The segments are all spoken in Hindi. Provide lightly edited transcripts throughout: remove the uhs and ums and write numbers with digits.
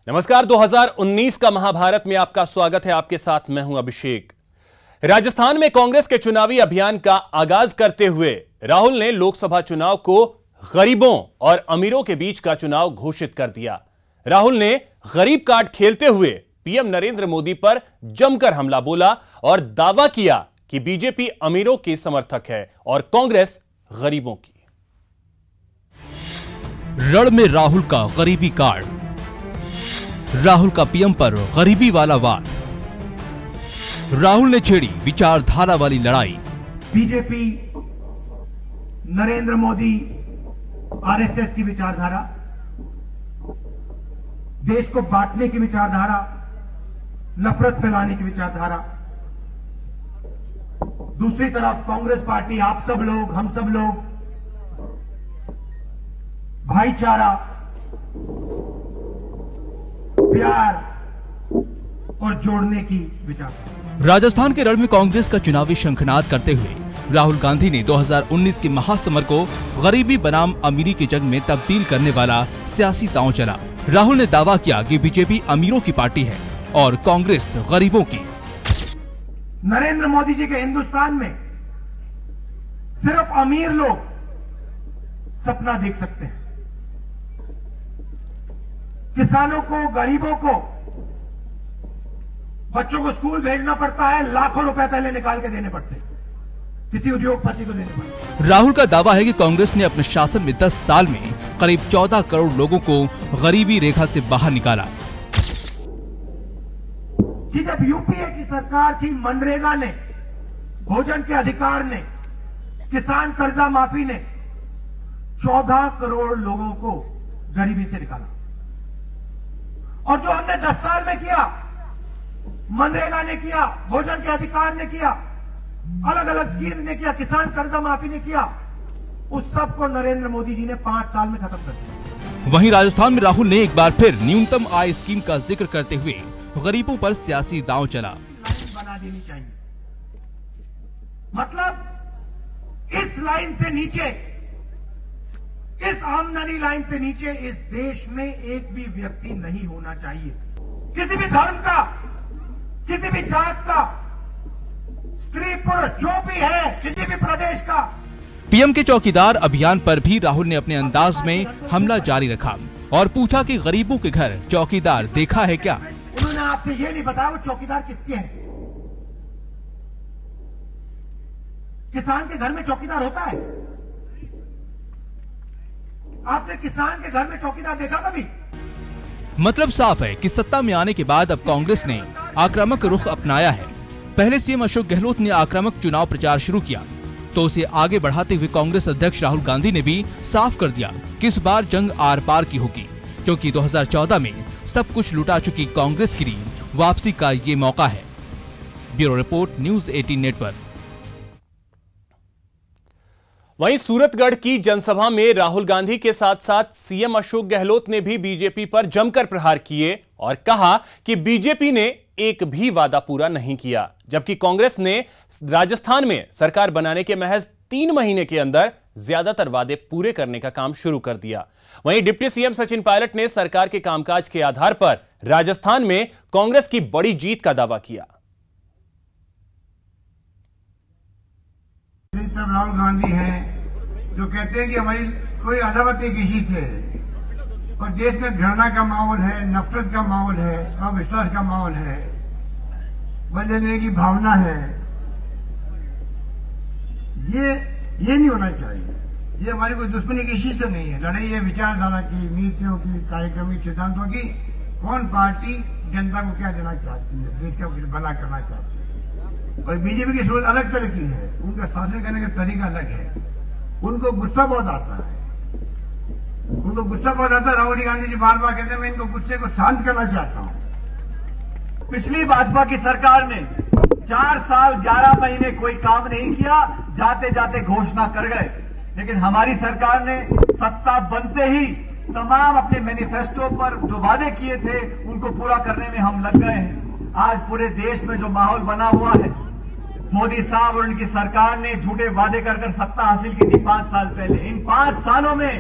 नमस्कार। 2019 का महाभारत में आपका स्वागत है। आपके साथ मैं हूं अभिषेक। राजस्थान में कांग्रेस के चुनावी अभियान का आगाज करते हुए राहुल ने लोकसभा चुनाव को गरीबों और अमीरों के बीच का चुनाव घोषित कर दिया। राहुल ने गरीब कार्ड खेलते हुए पीएम नरेंद्र मोदी पर जमकर हमला बोला और दावा किया कि बीजेपी अमीरों की समर्थक है और कांग्रेस गरीबों की। रण में राहुल का गरीबी कार्ड, राहुल का पीएम पर गरीबी वाला वार। राहुल ने छेड़ी विचारधारा वाली लड़ाई। बीजेपी, नरेंद्र मोदी, आरएसएस की विचारधारा, देश को बांटने की विचारधारा, नफरत फैलाने की विचारधारा। दूसरी तरफ कांग्रेस पार्टी, आप सब लोग, हम सब लोग, भाईचारा, प्यार और जोड़ने की विचारधारा। राजस्थान के रण में कांग्रेस का चुनावी शंखनाद करते हुए राहुल गांधी ने 2019 के महासमर को गरीबी बनाम अमीरी की जंग में तब्दील करने वाला सियासी दांव चला। राहुल ने दावा किया कि बीजेपी अमीरों की पार्टी है और कांग्रेस गरीबों की। नरेंद्र मोदी जी के हिंदुस्तान में सिर्फ अमीर लोग सपना देख सकते हैं। किसानों को, गरीबों को, बच्चों को स्कूल भेजना पड़ता है, लाखों रुपए पहले निकाल के देने पड़ते हैं, किसी उद्योगपति को देने पड़ते हैं। राहुल का दावा है कि कांग्रेस ने अपने शासन में 10 साल में करीब 14 करोड़ लोगों को गरीबी रेखा से बाहर निकाला। कि जब यूपीए की सरकार थी, मनरेगा ने, भोजन के अधिकार ने, किसान कर्जा माफी ने 14 करोड़ लोगों को गरीबी से निकाला। और जो हमने 10 साल में किया, मनरेगा ने किया, भोजन के अधिकार ने किया, अलग अलग स्कीम ने किया, किसान कर्जा माफी ने किया, उस सब को नरेंद्र मोदी जी ने 5 साल में खत्म कर दिया। वहीं राजस्थान में राहुल ने एक बार फिर न्यूनतम आय स्कीम का जिक्र करते हुए गरीबों पर सियासी दांव चला। लाइन बना देनी चाहिए, मतलब इस लाइन से नीचे, इस आमदनी लाइन से नीचे इस देश में एक भी व्यक्ति नहीं होना चाहिए, किसी भी धर्म का, किसी भी जात का, स्त्री पुरुष जो भी है, किसी भी प्रदेश का। पीएम के चौकीदार अभियान पर भी राहुल ने अपने अंदाज में हमला जारी रखा और पूछा कि गरीबों के घर चौकीदार देखा है क्या। उन्होंने आपसे ये नहीं बताया वो चौकीदार किसके हैं। किसान के घर में चौकीदार होता है? आपने किसान के घर में चौकीदार देखा कभी? मतलब साफ है कि सत्ता में आने के बाद अब कांग्रेस ने आक्रामक रुख अपनाया है। पहले सीएम अशोक गहलोत ने आक्रामक चुनाव प्रचार शुरू किया तो उसे आगे बढ़ाते हुए कांग्रेस अध्यक्ष राहुल गांधी ने भी साफ कर दिया कि इस बार जंग आर पार की होगी, क्योंकि 2014 में सब कुछ लुटा चुकी कांग्रेस के लिए वापसी का ये मौका है। Bureau report, news 18 network. वहीं सूरतगढ़ की जनसभा में राहुल गांधी के साथ साथ सीएम अशोक गहलोत ने भी बीजेपी पर जमकर प्रहार किए और कहा कि बीजेपी ने एक भी वादा पूरा नहीं किया, जबकि कांग्रेस ने राजस्थान में सरकार बनाने के महज 3 महीने के अंदर ज्यादातर वादे पूरे करने का काम शुरू कर दिया। वहीं डिप्टी सीएम सचिन पायलट ने सरकार के कामकाज के आधार पर राजस्थान में कांग्रेस की बड़ी जीत का दावा किया। राहुल गांधी हैं जो कहते हैं कि हमारी कोई अदावत नहीं किसी से, और देश में घृणा का माहौल है, नफरत का माहौल है, अविश्वास का माहौल है, बदलने की भावना है। ये नहीं होना चाहिए। ये हमारी कोई दुश्मनी किसी से नहीं है। लड़ाई है विचारधारा की, नीतियों की, कार्यक्रमिक सिद्धांतों की। कौन पार्टी जनता को क्या देना चाहती है, देश का भला करना चाहती है। और बीजेपी की सोच अलग तरह की है, उनका शासन करने का तरीका अलग है। उनको गुस्सा बहुत आता है, उनको गुस्सा बहुत आता है। राहुल गांधी जी बार बार कहते हैं मैं इनको गुस्से को शांत करना चाहता हूं। पिछली भाजपा की सरकार ने 4 साल 11 महीने कोई काम नहीं किया, जाते जाते घोषणा कर गए। लेकिन हमारी सरकार ने सत्ता बनते ही तमाम अपने मैनिफेस्टो पर जो वादे किए थे उनको पूरा करने में हम लग गए हैं। आज पूरे देश में जो माहौल बना हुआ है, मोदी साहब और उनकी सरकार ने झूठे वादे कर सत्ता हासिल की थी 5 साल पहले। इन 5 सालों में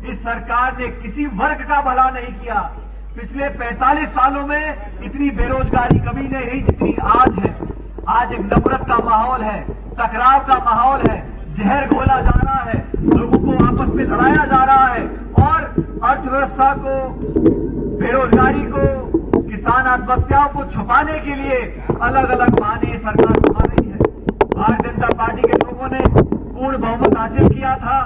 इस सरकार ने किसी वर्ग का भला नहीं किया, पिछले 45 सालों में इतनी बेरोजगारी कभी नहीं रही जितनी आज है। आज एक नफरत का माहौल है, टकराव का माहौल है, जहर घोला जा रहा है, लोगों को आपस में लड़ाया जा रहा है और अर्थव्यवस्था को, बेरोजगारी को, किसान आत्महत्याओं को छुपाने के लिए अलग अलग बहाने सरकार उठा रही है। भारतीय जनता पार्टी के लोगों ने पूर्ण बहुमत हासिल किया था।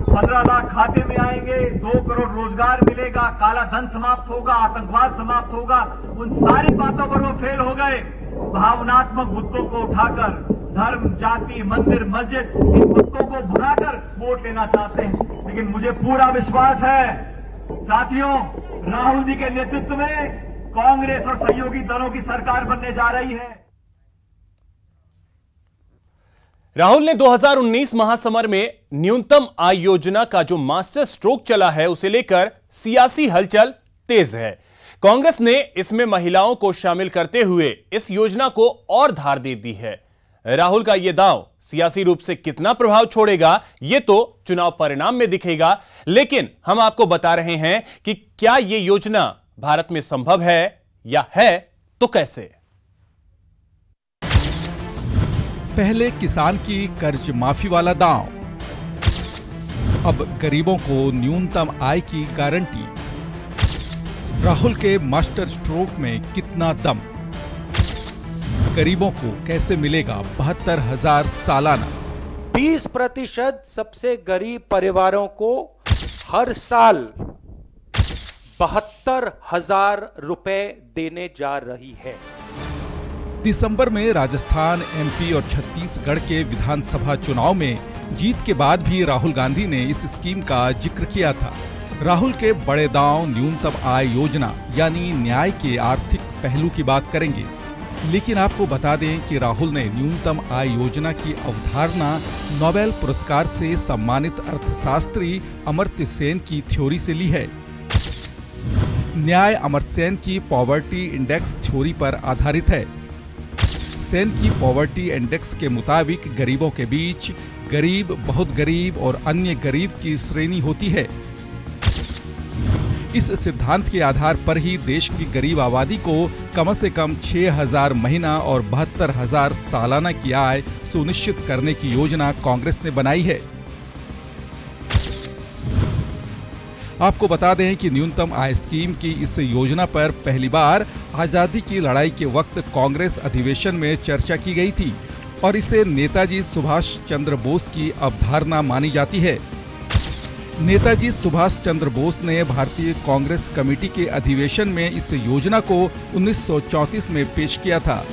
15 लाख खाते में आएंगे, 2 करोड़ रोजगार मिलेगा, काला धन समाप्त होगा, आतंकवाद समाप्त होगा। उन सारी बातों पर वो फेल हो गए। भावनात्मक मुद्दों को उठाकर धर्म, जाति, मंदिर, मस्जिद, इन मुद्दों को भुलाकर वोट लेना चाहते हैं। लेकिन मुझे पूरा विश्वास है साथियों, राहुल जी के नेतृत्व में कांग्रेस और सहयोगी दलों की सरकार बनने जा रही है। राहुल ने 2019 महासमर में न्यूनतम आय योजना का जो मास्टर स्ट्रोक चला है, उसे लेकर सियासी हलचल तेज है। कांग्रेस ने इसमें महिलाओं को शामिल करते हुए इस योजना को और धार दे दी है। राहुल का यह दांव सियासी रूप से कितना प्रभाव छोड़ेगा, यह तो चुनाव परिणाम में दिखेगा, लेकिन हम आपको बता रहे हैं कि क्या यह योजना भारत में संभव है, या है तो कैसे। पहले किसान की कर्ज माफी वाला दांव, अब गरीबों को न्यूनतम आय की गारंटी। राहुल के मास्टर स्ट्रोक में कितना दम, गरीबों को कैसे मिलेगा 72,000 सालाना। 20% सबसे गरीब परिवारों को हर साल 72,000 रुपए देने जा रही है। दिसंबर में राजस्थान, एमपी और छत्तीसगढ़ के विधानसभा चुनाव में जीत के बाद भी राहुल गांधी ने इस स्कीम का जिक्र किया था। राहुल के बड़े दांव न्यूनतम आय योजना यानी न्याय के आर्थिक पहलू की बात करेंगे, लेकिन आपको बता दें कि राहुल ने न्यूनतम आय योजना की अवधारणा नोबेल पुरस्कार से सम्मानित अर्थशास्त्री अमर्त्य सेन की थ्योरी से ली है। न्याय अमर्त्य सेन की पॉवर्टी इंडेक्स थ्योरी पर आधारित है। सेन की पॉवर्टी इंडेक्स के मुताबिक गरीबों के बीच गरीब, बहुत गरीब और अन्य गरीब की श्रेणी होती है। इस सिद्धांत के आधार पर ही देश की गरीब आबादी को कम से कम 6,000 महीना और 72,000 सालाना की आय सुनिश्चित करने की योजना कांग्रेस ने बनाई है। आपको बता दें कि न्यूनतम आय स्कीम की इस योजना पर पहली बार आजादी की लड़ाई के वक्त कांग्रेस अधिवेशन में चर्चा की गई थी और इसे नेताजी सुभाष चंद्र बोस की अवधारणा मानी जाती है। नेताजी सुभाष चंद्र बोस ने भारतीय कांग्रेस कमेटी के अधिवेशन में इस योजना को 1934 में पेश किया था,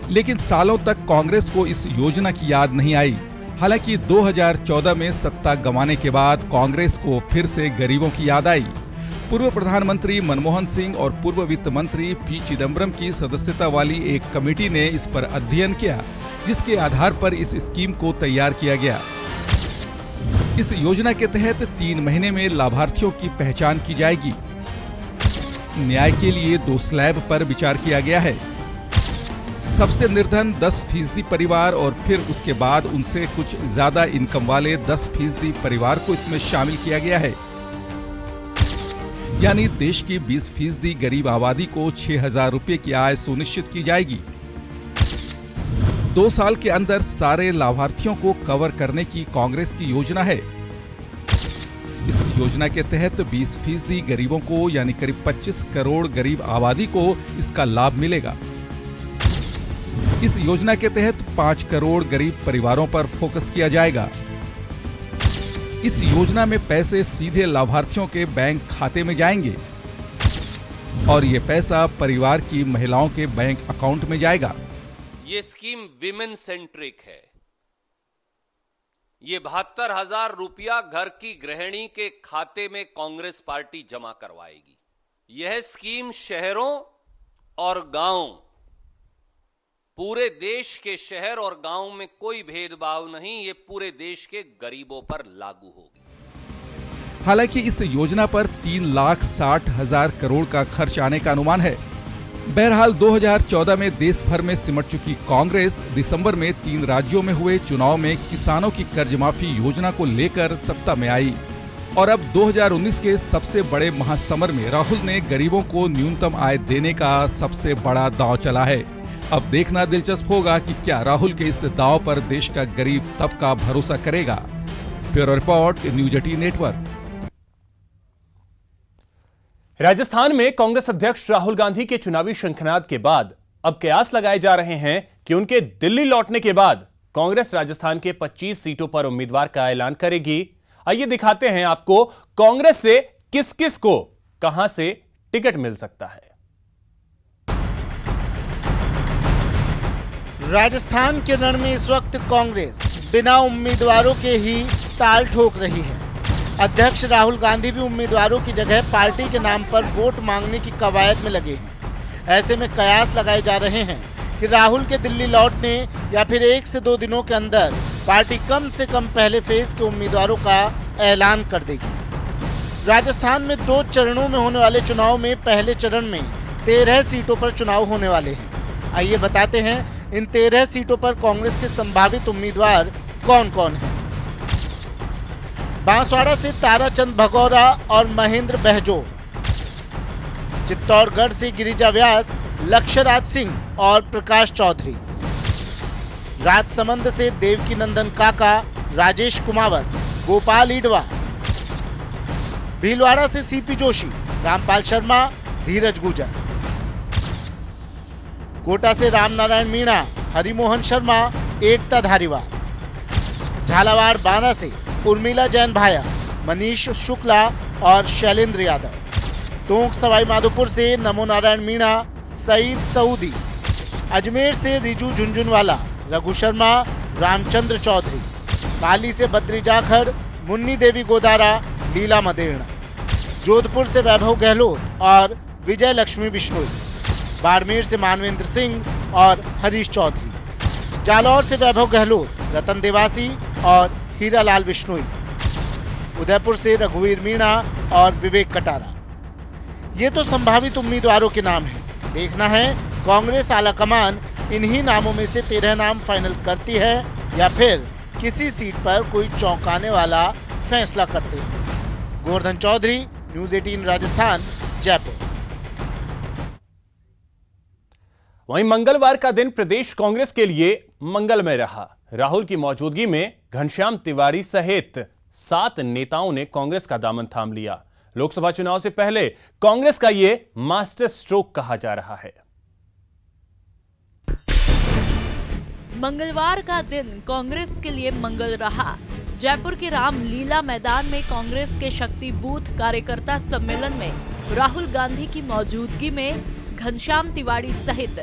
लेकिन सालों तक कांग्रेस को इस योजना की याद नहीं आई। हालांकि 2014 में सत्ता गंवाने के बाद कांग्रेस को फिर से गरीबों की याद आई। पूर्व प्रधानमंत्री मनमोहन सिंह और पूर्व वित्त मंत्री पी चिदम्बरम की सदस्यता वाली एक कमेटी ने इस पर अध्ययन किया, जिसके आधार पर इस स्कीम को तैयार किया गया। इस योजना के तहत 3 महीने में लाभार्थियों की पहचान की जाएगी। न्याय के लिए 2 स्लैब पर विचार किया गया है। सबसे निर्धन 10% परिवार और फिर उसके बाद उनसे कुछ ज्यादा इनकम वाले 10% परिवार को इसमें शामिल किया गया है। यानी देश की 20% गरीब आबादी को 6,000 रुपए की आय सुनिश्चित की जाएगी। 2 साल के अंदर सारे लाभार्थियों को कवर करने की कांग्रेस की योजना है। इस योजना के तहत 20% गरीबों को यानी करीब 25 करोड़ गरीब आबादी को इसका लाभ मिलेगा। इस योजना के तहत 5 करोड़ गरीब परिवारों पर फोकस किया जाएगा। इस योजना में पैसे सीधे लाभार्थियों के बैंक खाते में जाएंगे और ये पैसा परिवार की महिलाओं के बैंक अकाउंट में जाएगा। ये स्कीम विमेन सेंट्रिक है। ये 72,000 रुपया घर की गृहिणी के खाते में कांग्रेस पार्टी जमा करवाएगी। यह स्कीम शहरों और गांव, पूरे देश के शहर और गांव में कोई भेदभाव नहीं, ये पूरे देश के गरीबों पर लागू होगी। हालांकि इस योजना पर 3,60,000 करोड़ का खर्च आने का अनुमान है। बहरहाल 2014 में देश भर में सिमट चुकी कांग्रेस दिसंबर में 3 राज्यों में हुए चुनाव में किसानों की कर्ज माफी योजना को लेकर सत्ता में आई। और अब 2019 के सबसे बड़े महासमर में राहुल ने गरीबों को न्यूनतम आय देने का सबसे बड़ा दांव चला है। अब देखना दिलचस्प होगा कि क्या राहुल के इस दांव पर देश का गरीब तबका भरोसा करेगा। Bureau report, news 18 network. Rajasthan में कांग्रेस अध्यक्ष राहुल गांधी के चुनावी शंखनाद के बाद अब कयास लगाए जा रहे हैं कि उनके दिल्ली लौटने के बाद कांग्रेस राजस्थान के 25 सीटों पर उम्मीदवार का ऐलान करेगी। आइए दिखाते हैं आपको कांग्रेस से किस किस को कहां से टिकट मिल सकता है। राजस्थान के रण में इस वक्त कांग्रेस बिना उम्मीदवारों के ही ताल ठोक रही है। अध्यक्ष राहुल गांधी भी उम्मीदवारों की जगह पार्टी के नाम पर वोट मांगने की कवायद में लगे हैं। ऐसे में कयास लगाए जा रहे हैं कि राहुल के दिल्ली लौटने या फिर 1 से 2 दिनों के अंदर पार्टी कम से कम पहले फेज के उम्मीदवारों का ऐलान कर देगी। राजस्थान में 2 चरणों में होने वाले चुनाव में पहले चरण में 13 सीटों पर चुनाव होने वाले हैं। आइए बताते हैं इन 13 सीटों पर कांग्रेस के संभावित उम्मीदवार कौन कौन हैं। बांसवाड़ा से ताराचंद भगौरा और महेंद्र बहजोर, चित्तौड़गढ़ से गिरिजा व्यास, लक्ष्यराज सिंह और प्रकाश चौधरी, राजसमंद से देवकी नंदन काका, राजेश कुमावत, गोपाल ईडवा, भीलवाड़ा से सीपी जोशी, रामपाल शर्मा, धीरज गुजर, कोटा से रामनारायण मीणा, हरिमोहन शर्मा, एकता धारीवाल, झालावाड़ बाना से उर्मिला जैन भाया, मनीष शुक्ला और शैलेंद्र यादव, टोंक सवाई माधोपुर से नमो नारायण मीणा, सईद सऊदी, अजमेर से रिजू झुंझुनवाला, रघु शर्मा, रामचंद्र चौधरी, पाली से बद्री जाखड़, मुन्नी देवी गोदारा, लीला मदेरणा, जोधपुर से वैभव गहलोत और विजय लक्ष्मी बिश्नोई, बाड़मेर से मानवेंद्र सिंह और हरीश चौधरी, जालौर से वैभव गहलोत, रतन देवासी और हीरालाल बिश्नोई, उदयपुर से रघुवीर मीणा और विवेक कटारा। ये तो संभावित उम्मीदवारों के नाम हैं। देखना है कांग्रेस आलाकमान इन्हीं नामों में से 13 नाम फाइनल करती है या फिर किसी सीट पर कोई चौंकाने वाला फैसला करते हैं। गोवर्धन चौधरी, न्यूज 18 राजस्थान, जयपुर। वहीं मंगलवार का दिन प्रदेश कांग्रेस के लिए मंगलमय रहा। राहुल की मौजूदगी में घनश्याम तिवारी सहित 7 नेताओं ने कांग्रेस का दामन थाम लिया। लोकसभा चुनाव से पहले कांग्रेस का यह मास्टर स्ट्रोक कहा जा रहा है। मंगलवार का दिन कांग्रेस के लिए मंगल रहा। जयपुर के रामलीला मैदान में कांग्रेस के शक्ति बूथ कार्यकर्ता सम्मेलन में राहुल गांधी की मौजूदगी में घनश्याम तिवारी सहित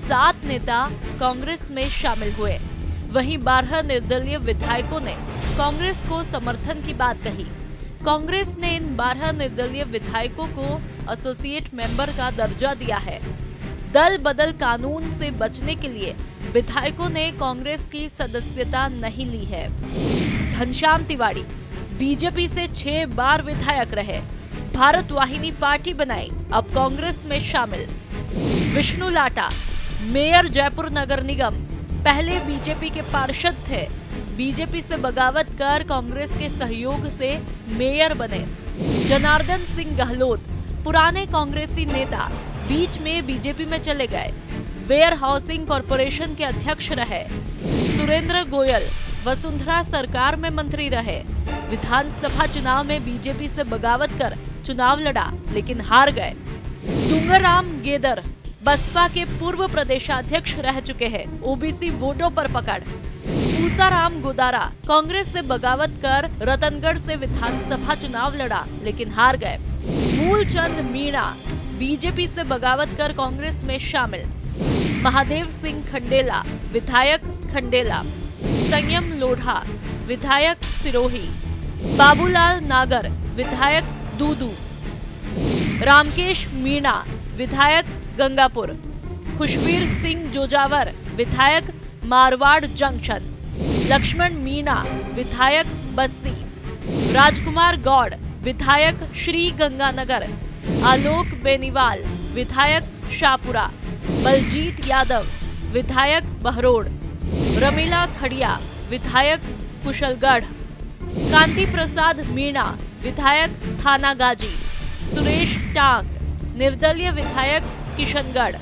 7 नेता कांग्रेस में शामिल हुए। वहीं 12 निर्दलीय विधायकों ने कांग्रेस को समर्थन की बात कही। कांग्रेस ने इन 12 निर्दलीय विधायकों को एसोसिएट मेंबर का दर्जा दिया है। दल बदल कानून से बचने के लिए विधायकों ने कांग्रेस की सदस्यता नहीं ली है। घनश्याम तिवारी बीजेपी से 6 बार विधायक रहे, भारत वाहिनी पार्टी बनाई, अब कांग्रेस में शामिल। विष्णु लाटा मेयर जयपुर नगर निगम, पहले बीजेपी के पार्षद थे, बीजेपी से बगावत कर कांग्रेस के सहयोग से मेयर बने। जनार्दन सिंह गहलोत पुराने कांग्रेसी नेता, बीच में बीजेपी में चले गए, वेयर हाउसिंग कॉरपोरेशन के अध्यक्ष रहे। सुरेंद्र गोयल वसुंधरा सरकार में मंत्री रहे, विधानसभा चुनाव में बीजेपी से बगावत कर चुनाव लड़ा लेकिन हार गए। डूंगरराम गेदर बसपा के पूर्व प्रदेशाध्यक्ष रह चुके हैं, ओबीसी वोटों पर पकड़। पूसाराम गोदारा कांग्रेस से बगावत कर रतनगढ़ से विधानसभा चुनाव लड़ा लेकिन हार गए। मूलचंद मीणा बीजेपी से बगावत कर कांग्रेस में शामिल। महादेव सिंह खंडेला विधायक खंडेला। संयम लोढ़ा विधायक सिरोही। बाबूलाल नागर विधायक दूदू। रामकेश मीणा विधायक गंगापुर। खुशबीर सिंह जोजावर विधायक मारवाड़ जंक्शन। लक्ष्मण मीणा विधायक बस्सी। राजकुमार गौड़ विधायक श्री गंगानगर। आलोक बेनीवाल विधायक शाहपुरा। बलजीत यादव विधायक बहरोड़। रमीला खड़िया विधायक कुशलगढ़। कांति प्रसाद मीणा विधायक थानागाजी, सुरेश टांग, निर्दलीय विधायक किशनगढ़,